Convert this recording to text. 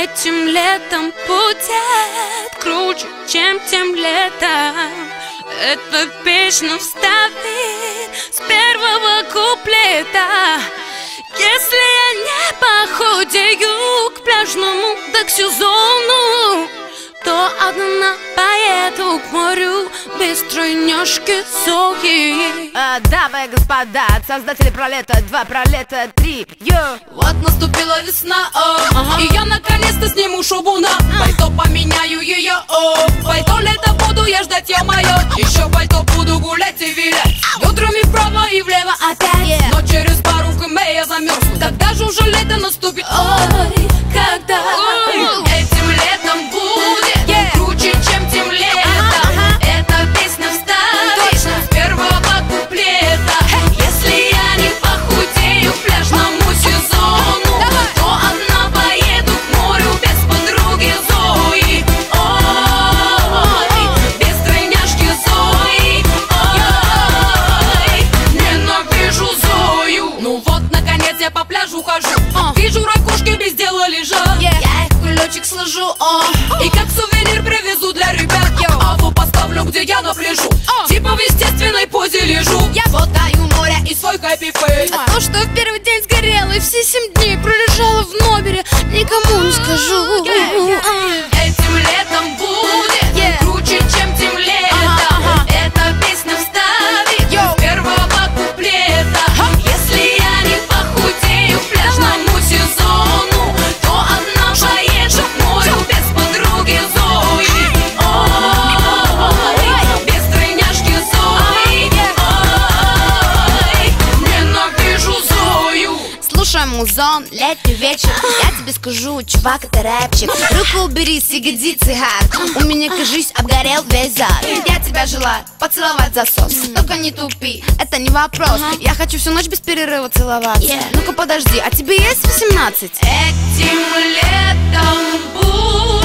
Этим летом будет круче, чем тем летом. Эта песня вставит с первого куплета. Если я не похудею к пляжному док-сезону, то одна поеду к морю без тройнёшки Зои. Дамы и господа, создатели пролета 2, пролета 3. Вот наступила весна, и я наконец-то сниму шубу на пальто, поменяю ее, пальто лето буду я ждать, ё-моё. Еще пальто буду гулять и вилять, бедрами вправо и влево опять. Но через пару км я замерзну, когда же уже лето наступит? Ой, когда? Этим летом будет круче, чем тем летом. Эта песня вставит с первого куплета. Если я не похудею к пляжному сезону, то одна поеду к морю без подруги Зои. Ой, без тройняшки Зои. Ой, ненавижу Зою. Ну вот, наконец я по пляжу хожу, вижу ракушки без дела лежат. Я их в кулечек сложу, и как сувенир привезу для ребят. Аву поставлю, где я на пляжу, типа в естественной позе лежу. Я фотаю море и свой хэппи-фейс. А то, что в первый день сгорела и все 7 дней пролежала в номере, никому не скажу. Этим летом будет круче, чем тем летом. Эта песня вставит с первого куплета. Если я не похудею к пляжному сезону, то одна поеду к морю без подруги Зои. Ой, без тройняшки Зои. Ой, ненавижу Зою. Слушай музон, летний вечер. Я тебе скажу, чувак, это рэпчик. Руку убери с ягодицы, хак. У меня, кажись, обгорел весь зад. Я тебя желаю поцеловать засос. Только не тупи, это не вопрос. Я хочу всю ночь без перерыва целоваться. Ну-ка подожди, а тебе есть 18? Этим летом будет